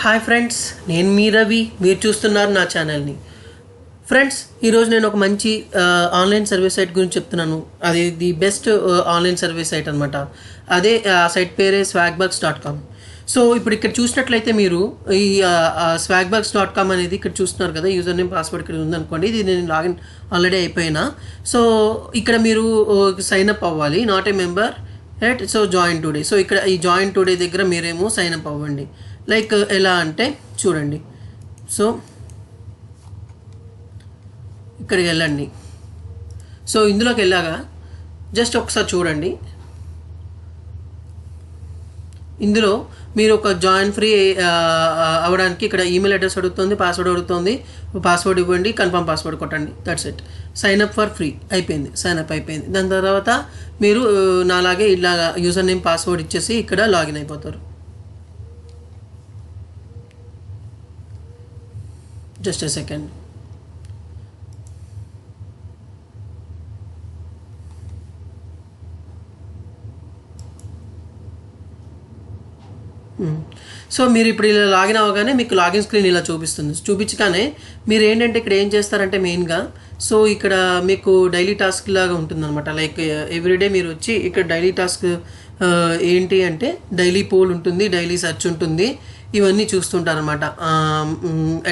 Hi friends, నేను మీ రవి. మీరు చూస్తున్నారు నా ఛానల్ని. ఫ్రెండ్స్, ఈరోజు నేను ఒక మంచి ఆన్లైన్ సర్వీస్ సైట్ గురించి చెప్తున్నాను. అది the best online service site అనమాట. అదే ఆ సైట్ పేరే swagbucks.com. సో ఇప్పుడు ఇక్కడ చూసినట్లయితే మీరు ఈ swagbucks.com అనేది ఇక్కడ చూస్తున్నారు కదా, యూజర్ నేమ్ పాస్వర్డ్ ఇక్కడ ఉందనుకోండి. ఇది నేను లాగిన్ ఆల్రెడీ అయిపోయినా. సో ఇక్కడ మీరు సైన్ అప్ అవ్వాలి, not a member right. So join today. So ఇక్కడ ఈ జాయిన్ టుడే దగ్గర మీరేమో సైన్ అప్ అవ్వండి. లైక్ ఎలా అంటే చూడండి. సో ఇక్కడికి వెళ్ళండి. సో ఇందులోకి వెళ్ళాక జస్ట్ ఒకసారి చూడండి. ఇందులో మీరు ఒక జాయిన్ ఫ్రీ అవ్వడానికి ఇక్కడ ఈమెయిల్ అడ్రస్ అడుగుతుంది, పాస్వర్డ్ అడుగుతుంది. పాస్వర్డ్ ఇవ్వండి, కన్ఫర్మ్ పాస్వర్డ్ కొట్టండి. That's it. Sign up for free అయిపోయింది. సైన్ అప్ అయిపోయింది. దాని తర్వాత మీరు నాలాగే ఇలా యూజర్ నేమ్ పాస్వర్డ్ ఇచ్చేసి ఇక్కడ లాగిన్ అయిపోతారు. Just a second. సో మీరు ఇప్పుడు ఇలా లాగిన్ అవ్వగానే మీకు లాగిన్ స్క్రీన్ ఇలా చూపిస్తుంది. చూపించగానే మీరు ఏంటంటే ఇక్కడ ఏం చేస్తారంటే మెయిన్గా సో ఇక్కడ మీకు డైలీ టాస్క్ లాగా ఉంటుందన్నమాట. లైక్ ఎవ్రీడే మీరు వచ్చి ఇక్కడ డైలీ టాస్క్ ఏంటి అంటే డైలీ పోల్ ఉంటుంది, డైలీ సెర్చ్ ఉంటుంది. ఇవన్నీ చూస్తుంటారనమాట.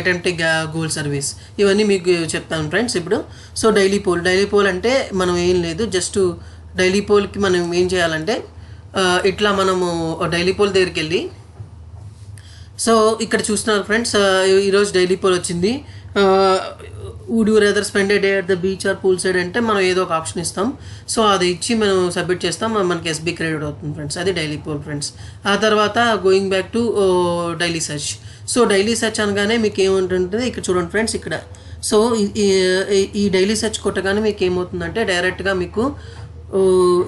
అటెంప్ట్ గోల్ సర్వీస్ ఇవన్నీ మీకు చెప్తాను ఫ్రెండ్స్ ఇప్పుడు. సో డైలీ పోల్ అంటే మనం ఏం లేదు, జస్ట్ డైలీ పోల్కి మనం ఏం చేయాలంటే ఇట్లా మనము డైలీ పోల్ దగ్గరికి వెళ్ళి సో ఇక్కడ చూస్తున్నారు ఫ్రెండ్స్, ఈరోజు డైలీ పోల్ వచ్చింది. Would you rather spend a day at the beach or pool side అంటే మనం ఏదో ఒక ఆప్షన్ ఇస్తాం. సో అది ఇచ్చి మనం సబ్మిట్ చేస్తాం, మనకి ఎస్బీ క్రెడిట్ అవుతుంది ఫ్రెండ్స్. అది డైలీ పోల్ ఫ్రెండ్స్. ఆ తర్వాత going back to daily search. So daily search అనగానే మీకు ఏముంటుంది ఇక్కడ చూడండి ఫ్రెండ్స్. ఇక్కడ సో ఈ డైలీ సెర్చ్ కొట్టగానే మీకు ఏమవుతుందంటే డైరెక్ట్గా మీకు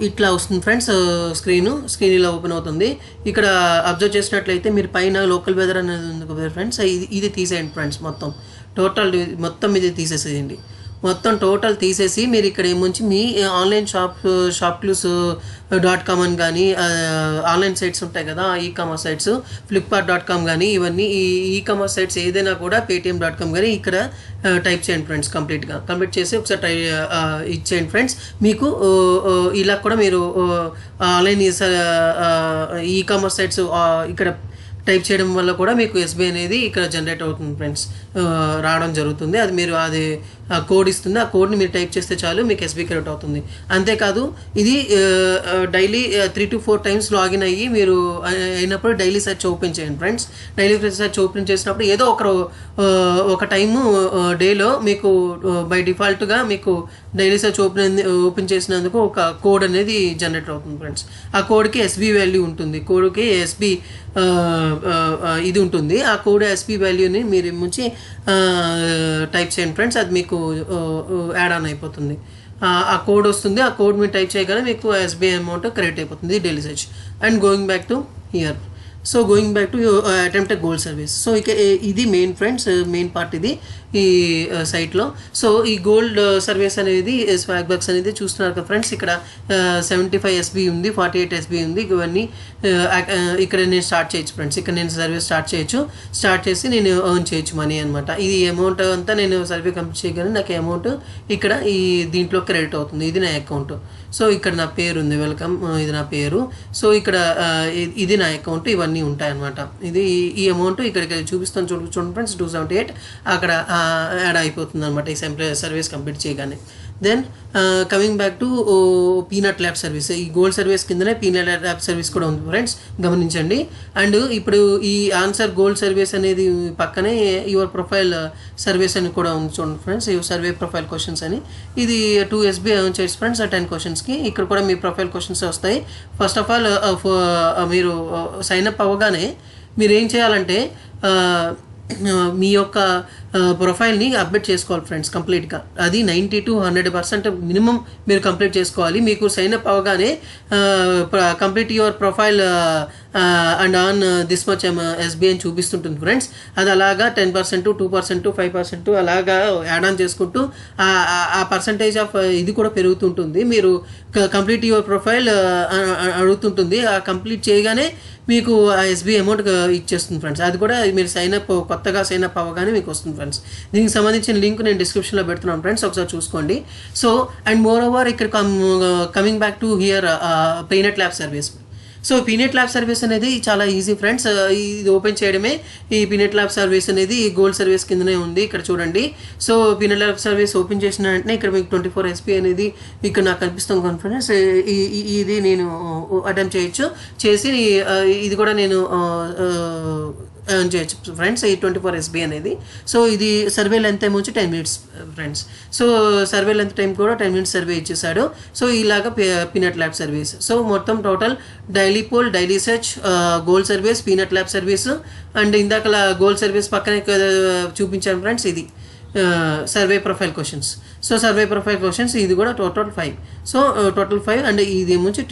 ఇట్లా వస్తుంది ఫ్రెండ్స్. స్క్రీన్ ఇలా ఓపెన్ అవుతుంది. ఇక్కడ అబ్జర్వ్ చేసినట్లయితే మీరు పైన లోకల్ వెదర్ అనేది ఉంది ఫ్రెండ్స్. ఇది తీసేయండి ఫ్రెండ్స్. మొత్తం ఇది తీసేసేయండి. మొత్తం టోటల్ తీసేసి మీరు ఇక్కడ ఏముంచి మీ ఆన్లైన్ shopclues.com అని కానీ ఆన్లైన్ సైట్స్ ఉంటాయి కదా, ఈకామర్స్ సైట్స్ flipkart.com కానీ ఇవన్నీ ఈ ఈకామర్స్ సైట్స్ ఏదైనా కూడా paytm.com కానీ ఇక్కడ టైప్ చేయండి ఫ్రెండ్స్. కంప్లీట్ చేసి ఒకసారి ఇచ్చేయండి ఫ్రెండ్స్. మీకు ఇలా కూడా మీరు ఆన్లైన్ ఈకామర్స్ సైట్స్ ఇక్కడ టైప్ చేయడం వల్ల కూడా మీకు ఎస్బీ అనేది ఇక్కడ జనరేట్ అవుతుంది ఫ్రెండ్స్, రావడం జరుగుతుంది. అది మీరు అది కోడ్ ఇస్తుంది, ఆ కోడ్ని మీరు టైప్ చేస్తే చాలు మీకు ఎస్బీ క్రెడిట్ అవుతుంది. అంతేకాదు ఇది డైలీ 3 to 4 times లాగిన్ అయ్యి మీరు అయినప్పుడు డైలీ సెర్చ్ ఓపెన్ చేయండి ఫ్రెండ్స్. డైలీ సెర్చ్ ఓపెన్ చేసినప్పుడు ఏదో ఒక టైము డేలో మీకు బై డిఫాల్ట్గా మీకు డైలీ సెర్చ్ ఓపెన్ చేసినందుకు ఒక కోడ్ అనేది జనరేట్ అవుతుంది ఫ్రెండ్స్. ఆ కోడ్కి ఎస్బీ వాల్యూ ఉంటుంది, కోడ్కి ఎస్బీ ఇది ఉంటుంది. ఆ కోడ్ ఎస్బీ వాల్యూని మీరు ముంచి టైప్ చేయండి ఫ్రెండ్స్. అది మీకు యాడ్ ఆన్ అయిపోతుంది. ఆ కోడ్ వస్తుంది. ఆ కోడ్ మీరు టైప్ చేయగానే మీకు ఎస్బీఐ అమౌంట్ క్రెడిట్ అయిపోతుంది daily search. And going back to here. So going back to attempt goal service. So ఇక ఇది మెయిన్ ఫ్రెండ్స్, మెయిన్ పార్ట్ ఇది ఈ సైట్లో. సో ఈ గోల్డ్ సర్వీస్ అనేది swagbucks అనేది చూస్తున్నారు కదా ఫ్రెండ్స్. ఇక్కడ 75 SB ఉంది, 48 SB ఉంది. ఇవన్నీ ఇక్కడ నేను స్టార్ట్ చేయొచ్చు ఫ్రెండ్స్. ఇక్కడ నేను సర్వీస్ స్టార్ట్ చేసి నేను ఎర్న్ చేయొచ్చు మనీ అనమాట. ఇది అమౌంట్ అంతా నేను సర్వే కంప్లీట్ చేయగానే నాకు అమౌంట్ ఇక్కడ ఈ దీంట్లో క్రెడిట్ అవుతుంది. ఇది నా అకౌంట్. సో ఇక్కడ నా పేరు ఉంది, వెల్కమ్, ఇది నా పేరు. సో ఇక్కడ ఇది నా అకౌంట్. ఇవన్నీ ఉంటాయి అన్నమాట. ఇది ఈ అమౌంట్ ఇక్కడ చూపిస్తాను చూడండి ఫ్రెండ్స్. 278 అక్కడ యాడ్ అయిపోతుంది అనమాట ఈ సర్వీస్ కంప్లీట్ చేయగానే. Then coming back to peanut lab service. ఈ గోల్డ్ సర్వీస్ కిందనే పీనట్ ల్యాబ్ సర్వీస్ కూడా ఉంది ఫ్రెండ్స్, గమనించండి. అండ్ ఇప్పుడు ఈ ఆన్సర్ గోల్డ్ సర్వీస్ అనేది పక్కనే యువర్ ప్రొఫైల్ సర్వీస్ అని కూడా ఉంది చూడండి friends. Your survey profile questions అని. ఇది 2 SB ఎర్న్ చేయొచ్చు ఫ్రెండ్స్ 10 క్వశ్చన్స్కి. ఇక్కడ కూడా మీ ప్రొఫైల్ క్వశ్చన్స్ వస్తాయి. ఫస్ట్ ఆఫ్ ఆల్ మీరు సైన్ అప్ అవ్వగానే మీరు ఏం చేయాలంటే మీ యొక్క ప్రొఫైల్ని అప్డేట్ చేసుకోవాలి ఫ్రెండ్స్ కంప్లీట్గా. అది 90 to 100% మినిమం మీరు కంప్లీట్ చేసుకోవాలి. మీకు సైన్ అప్ అవ్వగానే complete your profile and on this much SBI అని చూపిస్తుంటుంది ఫ్రెండ్స్. అది అలాగా 10%, 2%, 5% అలాగా యాడ్ ఆన్ చేసుకుంటూ ఆ పర్సంటేజ్ ఆఫ్ ఇది కూడా పెరుగుతుంటుంది. మీరు కంప్లీట్ యువర్ ప్రొఫైల్ అడుగుతుంటుంది. ఆ కంప్లీట్ చేయగానే మీకు ఆ ఎస్బీఐ అమౌంట్ ఇచ్చేస్తుంది ఫ్రెండ్స్. అది కూడా మీరు కొత్తగా సైన్ అప్ అవ్వగానే మీకు వస్తుంది ఫ్రెండ్స్. దీనికి సంబంధించిన లింక్ నేను డిస్క్రిప్షన్లో పెడుతున్నాను ఫ్రెండ్స్, ఒకసారి చూసుకోండి. సో అండ్ మోర్ ఓవర్ ఇక్కడ coming back to here peanut lab service. So peanut lab service అనేది చాలా ఈజీ ఫ్రెండ్స్. ఇది ఓపెన్ చేయడమే. ఈ పీనెట్ ల్యాబ్ సర్వీస్ అనేది గోల్డ్ సర్వీస్ కిందనే ఉంది. ఇక్కడ చూడండి. So peanut lab service open చేసిన వెంటనే ఇక్కడ మీకు 24 SP అనేది ఇక్కడ నాకు కనిపిస్తుంది కాన్ఫిడెన్స్. ఇది నేను అటెంప్ట్ చేయొచ్చు. చేసి ఇది కూడా నేను ఎర్న్ చేయొచ్చు ఫ్రెండ్స్, ఈ 24 SB అనేది. సో ఇది సర్వే లెంత్ టైం వచ్చి 10 minutes friends. So survey length time కూడా 10 minutes సర్వే ఇచ్చేసాడు. సో ఇలాగా పీనట్ ల్యాబ్ సర్వీస్. సో మొత్తం total daily poll, daily search, gold service, peanut lab service and ఇందాక గోల్డ్ సర్వీస్ పక్కనే చూపించాను ఫ్రెండ్స్. ఇది survey profile questions. So survey profile questions ఇది కూడా టోటల్ 5. సో టోటల్ 5 అండ్ ఇది ఏమొచ్చి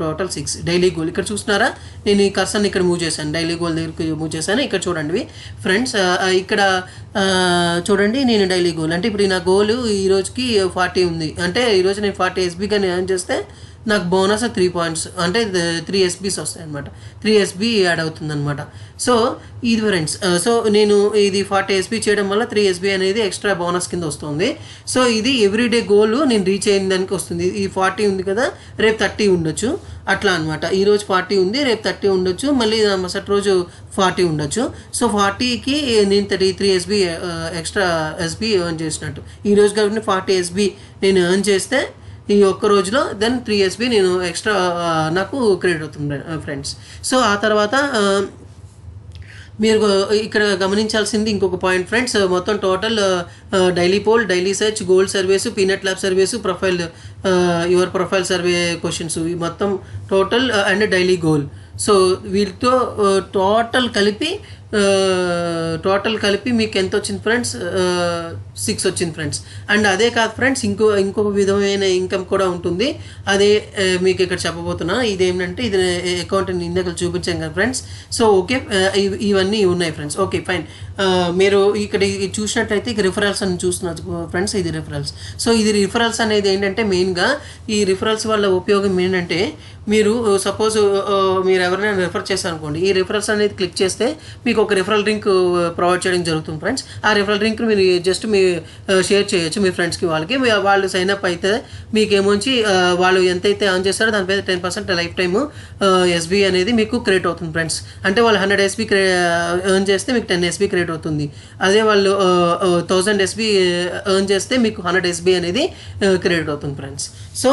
టోటల్ 6. డైలీ గోల్ ఇక్కడ చూస్తున్నారా, నేను ఈ కర్సన్ ఇక్కడ మూవ్ చేశాను, డైలీ గోల్ దగ్గరికి మూవ్ చేశాను. ఇక్కడ చూడండి ఫ్రెండ్స్, ఇక్కడ చూడండి నేను డైలీ గోల్ అంటే ఇప్పుడు నా గోల్ ఈ రోజుకి 40 ఉంది. అంటే ఈరోజు నేను 40 SB కానీ ఎర్న్ చేస్తే నాకు బోనస్ 3 points అంటే 3 SBs వస్తాయి అనమాట. 3 SB యాడ్ అవుతుంది అనమాట. సో ఇది ఫ్రెండ్స్. సో నేను ఇది 40 SB చేయడం వల్ల 3 SB అనేది ఎక్స్ట్రా బోనస్ కింద వస్తుంది. సో ఇది ఎవ్రీడే గోల్ నేను రీచ్ అయిన దానికి వస్తుంది. ఈ 40 ఉంది కదా, రేపు 30 ఉండొచ్చు అట్లా అనమాట. ఈరోజు 40 ఉంది, రేపు 30 ఉండొచ్చు, మళ్ళీ మరుసటి రోజు 40 ఉండొచ్చు. సో 40కి నేను 33 SB ఎక్స్ట్రా SB ఎర్న్ చేసినట్టు. ఈరోజు కాబట్టి 40 SB నేను ఎర్న్ చేస్తే ఈ ఒక్క రోజులో దెన్ 3 SB నేను ఎక్స్ట్రా నాకు క్రెడిట్ అవుతుంది ఫ్రెండ్స్. సో ఆ తర్వాత మీరు ఇక్కడ గమనించాల్సింది ఇంకొక పాయింట్ ఫ్రెండ్స్. మొత్తం total daily poll, daily search, gold service, peanut lab service, profile your profile survey questions ఈ మొత్తం total and daily goal. So వీటితో టోటల్ కలిపి మీకు ఎంత వచ్చింది ఫ్రెండ్స్? 6 వచ్చింది ఫ్రెండ్స్. అండ్ అదే కాదు ఫ్రెండ్స్, ఇంకొక విధమైన ఇన్కమ్ కూడా ఉంటుంది. అదే మీకు ఇక్కడ చెప్పబోతున్నా. ఇదేంటంటే ఇది అకౌంట్ ఇందాక చూపించాం కదా ఫ్రెండ్స్. సో ఓకే, ఇవన్నీ ఉన్నాయి ఫ్రెండ్స్. Okay fine. మీరు ఇక్కడ చూసినట్లయితే ఇక రిఫరల్స్ అని చూస్తున్నారు ఫ్రెండ్స్. ఇది రిఫరల్స్. సో ఇది రిఫరల్స్ అనేది ఏంటంటే మెయిన్గా ఈ రిఫరల్స్ వల్ల ఉపయోగం ఏంటంటే మీరు సపోజ్ మీరు ఎవరైనా రిఫర్ చేశారనుకోండి, ఈ రిఫరల్స్ అనేది క్లిక్ చేస్తే మీకు ఒక రిఫరల్ లింక్ ప్రొవైడ్ చేయడం జరుగుతుంది ఫ్రెండ్స్. ఆ రిఫరల్ లింక్ మీరు జస్ట్ మీ షేర్ చేయొచ్చు మీ ఫ్రెండ్స్కి, వాళ్ళు సైన్ అప్ అయితే మీకేమోంచి వాళ్ళు ఎంతైతే ఎర్న్ చేస్తారో దానిపై 10% లైఫ్ టైమ్ SB అనేది మీకు క్రెడిట్ అవుతుంది ఫ్రెండ్స్. అంటే వాళ్ళు 100 SB ఎర్న్ చేస్తే మీకు 10 SB క్రెడిట్ అవుతుంది. అదే వాళ్ళు 1000 SB ఎర్న్ చేస్తే మీకు 100 SB అనేది క్రెడిట్ అవుతుంది friends. So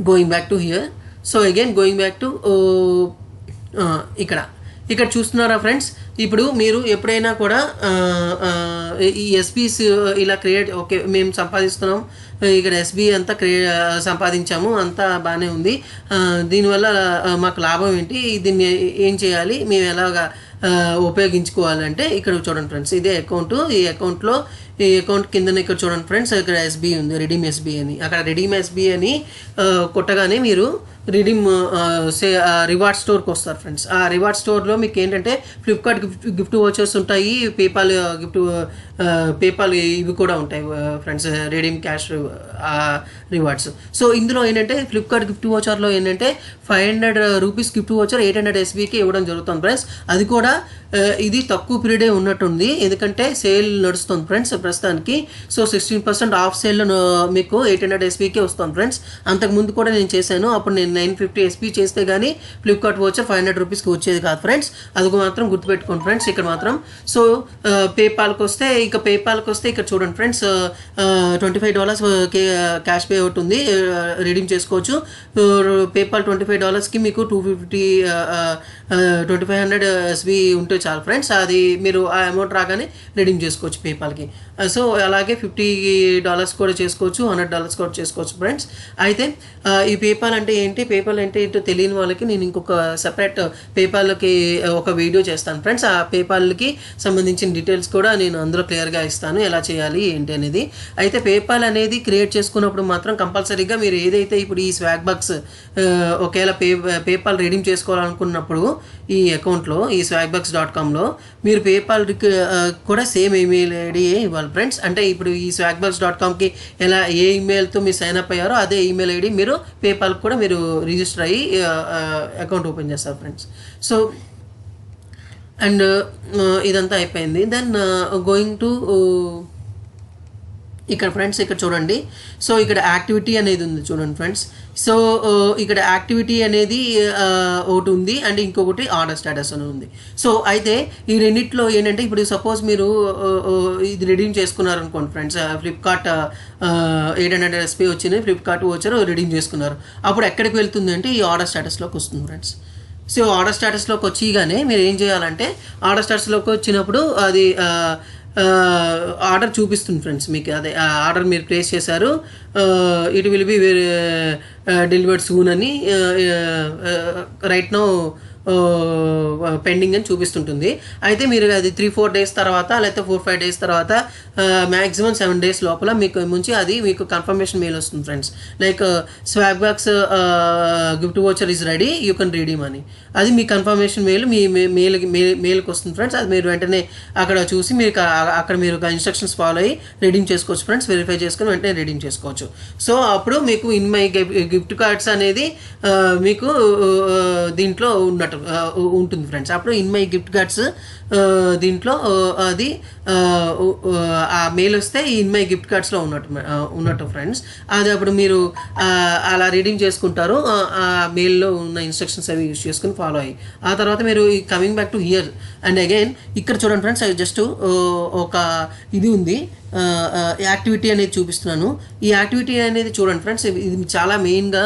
going back to here. So again going back to ఇక్కడ చూస్తున్నారా ఫ్రెండ్స్. ఇప్పుడు మీరు ఎప్పుడైనా కూడా ఈ SBs ఇలా క్రియేట్, ఓకే మేము సంపాదిస్తున్నాం, ఇక్కడ SB అంతా సంపాదించాము, అంతా బాగానే ఉంది, దీనివల్ల మాకు లాభం ఏంటి, దీన్ని ఏం చేయాలి, మేము ఎలాగా ఉపయోగించుకోవాలంటే ఇక్కడ చూడండి ఫ్రెండ్స్. ఇదే అకౌంట్. ఈ అకౌంట్ కింద ఇక్కడ చూడండి ఫ్రెండ్స్, ఇక్కడ SB ఉంది, రెడీమ్ SB అని. అక్కడ రెడీమ్ SB అని కొట్టగానే మీరు రిడీమ్ రివార్డ్ స్టోర్కి వస్తారు ఫ్రెండ్స్. ఆ రివార్డ్ స్టోర్లో మీకు ఏంటంటే ఫ్లిప్కార్ట్ గిఫ్ట్ వోచర్స్ ఉంటాయి, పేపాల్ ఇవి కూడా ఉంటాయి friends, redeem cash rewards. So ఇందులో ఏంటంటే ఫ్లిప్కార్ట్ గిఫ్ట్ వోచర్లో ఏంటంటే 500 రూపీస్ గిఫ్ట్ వోచర్ 800 SBకి ఇవ్వడం జరుగుతుంది ఫ్రెండ్స్. అది కూడా ఇది తక్కువ పీరియడే ఉన్నట్టుంది, ఎందుకంటే సేల్ నడుస్తుంది ఫ్రెండ్స్ ప్రస్తుతానికి. సో 16% ఆఫ్ సేల్లో మీకు 800 SBకే వస్తుంది ఫ్రెండ్స్. అంతకుముందు కూడా నేను చేశాను, అప్పుడు నేను 950 SB చేస్తే కానీ ఫ్లిప్కార్ట్ వోచర్ 500 రూపీస్కి వచ్చేది కాదు ఫ్రెండ్స్. అది మాత్రం గుర్తుపెట్టుకోండి ఫ్రెండ్స్ ఇక్కడ మాత్రం. సో పేపాల్కి వస్తే ఇక్కడ చూడండి ఫ్రెండ్స్, $25 క్యాష్ పే అవుట్ ఉంది, రిడీమ్ చేసుకోవచ్చు. పేపాల్ $25కి మీకు 250 2500 SB ఉంటే చాలు ఫ్రెండ్స్, అది మీరు ఆ అమౌంట్ రాగానే రెడీమ్ చేసుకోవచ్చు పేపాల్కి. సో అలాగే $50 కూడా చేసుకోవచ్చు, $100 కూడా చేసుకోవచ్చు ఫ్రెండ్స్. అయితే ఈ పేపాల్ అంటే ఏంటి, పేపాల్ అంటే ఏంటో తెలియని వాళ్ళకి నేను ఇంకొక సెపరేట్ పేపాల్కి ఒక వీడియో చేస్తాను ఫ్రెండ్స్. ఆ పేపాల్కి సంబంధించిన డీటెయిల్స్ కూడా నేను అందులో క్లియర్గా ఇస్తాను, ఎలా చేయాలి ఏంటి అనేది. అయితే పేపాల్ అనేది క్రియేట్ చేసుకున్నప్పుడు మాత్రం కంపల్సరీగా మీరు ఏదైతే ఇప్పుడు ఈ స్వాగ్ బాక్స్ ఒకవేళ పేపాల్ రెడీమ్ చేసుకోవాలనుకున్నప్పుడు ఈ అకౌంట్లో ఈ swagbucks.comలో మీరు పేపాల్కి కూడా సేమ్ ఈమెయిల్ ఐడి ఇవ్వాలి ఫ్రెండ్స్. అంటే ఇప్పుడు ఈ swagbucks.comకి ఎలా ఏ ఈమెయిల్తో మీరు సైన్ అప్ అయ్యారో అదే ఈమెయిల్ ఐడి మీరు పేపాల్కి కూడా మీరు రిజిస్టర్ అయ్యి అకౌంట్ ఓపెన్ చేస్తారు ఫ్రెండ్స్. సో అండ్ ఇదంతా అయిపోయింది. దెన్ గోయింగ్ టు ఇక్కడ ఫ్రెండ్స్, ఇక్కడ చూడండి. సో ఇక్కడ యాక్టివిటీ అనేది ఉంది చూడండి ఫ్రెండ్స్. సో ఇక్కడ యాక్టివిటీ అనేది ఒకటి ఉంది అండ్ ఇంకొకటి ఆర్డర్ స్టేటస్ అని ఉంది. సో అయితే ఈ రెండిట్లో ఏంటంటే ఇప్పుడు సపోజ్ మీరు ఇది రెడీమ్ చేసుకున్నారనుకోండి ఫ్రెండ్స్, ఫ్లిప్కార్ట్ 800 SP వచ్చింది, ఫ్లిప్కార్ట్ వచ్చారు రెడీమ్ చేసుకున్నారు. అప్పుడు ఎక్కడికి వెళ్తుంది అంటే ఈ ఆర్డర్ స్టేటస్లోకి వస్తుంది ఫ్రెండ్స్. సో ఆర్డర్ స్టేటస్లోకి వచ్చేయగానే మీరు ఏం చేయాలంటే ఆర్డర్ స్టేటస్లోకి వచ్చినప్పుడు అది ఆర్డర్ చూపిస్తుంది ఫ్రెండ్స్ మీకు. అదే ఆర్డర్ మీరు ప్లేస్ చేశారు, it will be delivered soon అని రైట్ నౌ పెండింగ్ అని చూపిస్తుంటుంది. అయితే మీరు అది 3-4 డేస్ తర్వాత లేకపోతే 4-5 డేస్ తర్వాత మ్యాక్సిమం 7 డేస్ లోపల మీకు ముంచి అది మీకు కన్ఫర్మేషన్ మెయిల్ వస్తుంది friends. Like Swagbucks gift voucher is ready, you can redeem అని. అది మీ కన్ఫర్మేషన్ మెయిల్ మీ మెయిల్కి వస్తుంది ఫ్రెండ్స్. అది మీరు వెంటనే అక్కడ చూసి మీరు అక్కడ మీరు ఇన్స్ట్రక్షన్స్ ఫాలో అయ్యి రెడీమ్ చేసుకోవచ్చు ఫ్రెండ్స్. వెరిఫై చేసుకొని వెంటనే రెడీమ్ చేసుకోవచ్చు. సో అప్పుడు మీకు ఇన్ మై గిఫ్ట్ కార్డ్స్ అనేది మీకు దీంట్లో ఉన్నట్టు ఉంటుంది ఫ్రెండ్స్. అప్పుడు ఇన్ మై గిఫ్ట్ కార్డ్స్ దీంట్లో అది ఆ మెయిల్ వస్తే ఇన్ మై గిఫ్ట్ కార్డ్స్లో ఉన్నట్టు ఫ్రెండ్స్. అది అప్పుడు మీరు అలా రీడింగ్ చేసుకుంటారు, ఆ మెయిల్లో ఉన్న ఇన్స్ట్రక్షన్స్ అవి యూజ్ చేసుకుని ఫాలో అయ్యి. ఆ తర్వాత మీరు coming back to here and again ఇక్కడ చూడండి ఫ్రెండ్స్, అది జస్ట్ ఒక ఇది ఉంది, యాక్టివిటీ అనేది చూపిస్తున్నాను. ఈ యాక్టివిటీ అనేది చూడండి ఫ్రెండ్స్, ఇది చాలా మెయిన్గా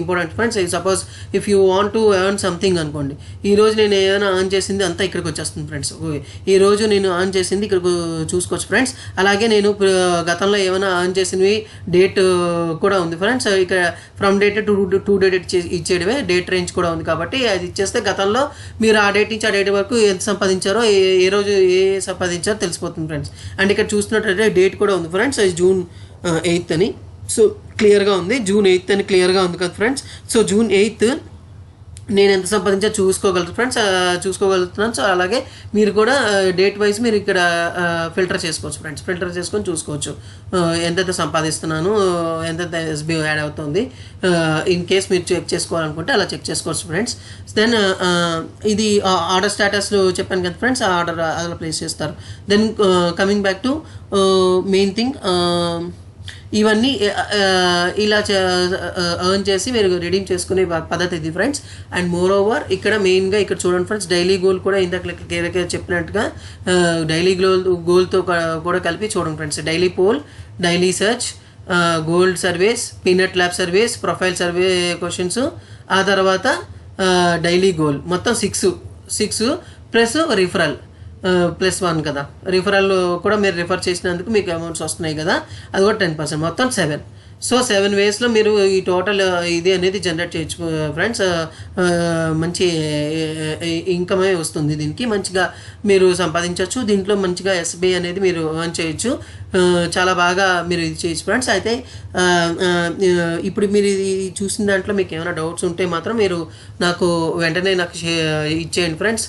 important friends. Suppose if you want to earn something అనుకోండి, ఈరోజు నేను ఏమైనా ఆన్ చేసింది అంతా ఇక్కడికి వచ్చేస్తుంది ఫ్రెండ్స్. ఈరోజు నేను ఆన్ చేసింది ఇక్కడికి చూసుకోవచ్చు ఫ్రెండ్స్. అలాగే నేను గతంలో ఏమైనా ఆన్ చేసినవి డేట్ కూడా ఉంది ఫ్రెండ్స్. ఇక్కడ ఫ్రమ్ డేట్ టు డేట్ ఇచ్చేయడమే, డేట్ రేంజ్ కూడా ఉంది కాబట్టి అది ఇచ్చేస్తే గతంలో మీరు ఆ డేట్ నుంచి ఆ డేట్ వరకు ఎంత సంపాదించారో ఏ రోజు ఏ సంపాదించారో తెలిసిపోతుంది ఫ్రెండ్స్. అండ్ ఇక్కడ చూస్తున్నట్లయితే డేట్ కూడా ఉంది ఫ్రెండ్స్, June 8th అని. సో క్లియర్గా ఉంది, June 8th అని క్లియర్గా ఉంది కదా ఫ్రెండ్స్. సో June 8th నేను ఎంత సంపాదించా చూసుకోగలుగుతాను ఫ్రెండ్స్, చూసుకోగలుగుతున్నాను. సో అలాగే మీరు కూడా డేట్ వైజ్ మీరు ఇక్కడ ఫిల్టర్ చేసుకోవచ్చు ఫ్రెండ్స్. ఫిల్టర్ చేసుకొని చూసుకోవచ్చు ఎంతైతే సంపాదిస్తున్నాను, ఎంతైతే SB యాడ్ అవుతుంది. ఇన్ కేస్ మీరు చెక్ చేసుకోవాలనుకుంటే అలా చెక్ చేసుకోవచ్చు ఫ్రెండ్స్. దెన్ ఇది ఆర్డర్ స్టేటస్ చెప్పాను కదా ఫ్రెండ్స్, ఆ ఆర్డర్ అలా ప్లేస్ చేస్తారు. Then coming back to main thing, ఇవన్నీ ఇలా ఎర్న్ చేసి మీరు రిడీమ్ చేసుకునే పద్ధతి ఇది ఫ్రెండ్స్. అండ్ మోర్ ఓవర్ ఇక్కడ మెయిన్గా ఇక్కడ చూడండి ఫ్రెండ్స్, డైలీ గోల్ కూడా ఇందాక చెప్పినట్టుగా డైలీ గోల్తో కూడా కలిపి చూడండి friends. Daily poll, daily search, gold surveys, peanut lab surveys, profile survey questions, ఆ తర్వాత డైలీ గోల్ మొత్తం 6 ప్లస్ రిఫరల్ +1 కదా. రిఫరల్ కూడా మీరు రిఫర్ చేసినందుకు మీకు అమౌంట్స్ వస్తున్నాయి కదా, అది కూడా 10%, మొత్తం 7. సో 7 వేస్లో మీరు ఈ టోటల్ ఇది అనేది జనరేట్ చేయొచ్చు ఫ్రెండ్స్. మంచి ఇన్కమ్ వస్తుంది దీనికి, మంచిగా మీరు సంపాదించవచ్చు. దీంట్లో మంచిగా SB అనేది మీరు ఎర్న్ చేయొచ్చు, చాలా బాగా మీరు ఇది చేయొచ్చు ఫ్రెండ్స్. అయితే ఇప్పుడు మీరు ఇది చూసిన దాంట్లో మీకు ఏమైనా డౌట్స్ ఉంటే మాత్రం మీరు నాకు వెంటనే నాకు ఇచ్చేయండి ఫ్రెండ్స్.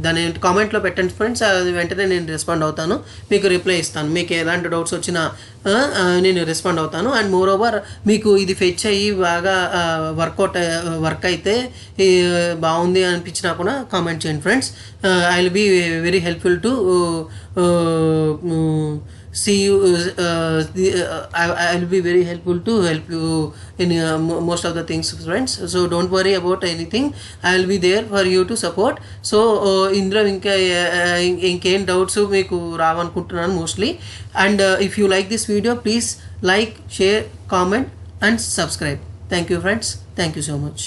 దాని కామెంట్లో పెట్టండి ఫ్రెండ్స్, అది వెంటనే నేను రెస్పాండ్ అవుతాను, మీకు రిప్లై ఇస్తాను. మీకు ఎలాంటి డౌట్స్ వచ్చినా నేను రెస్పాండ్ అవుతాను. అండ్ మోర్ ఓవర్ మీకు ఇది ఫెచ్ అయ్యి బాగా వర్క్ అయితే బాగుంది అనిపించినా కూడా కామెంట్ చేయండి friends. I will be very helpful to see you. I will be very helpful to help you in most of the things friends. So don't worry about anything, I will be there for you to support. So indra inkem doubts meeku raavanukuntunnanu mostly. And if you like this video, please like, share, comment and subscribe. Thank you friends, thank you so much.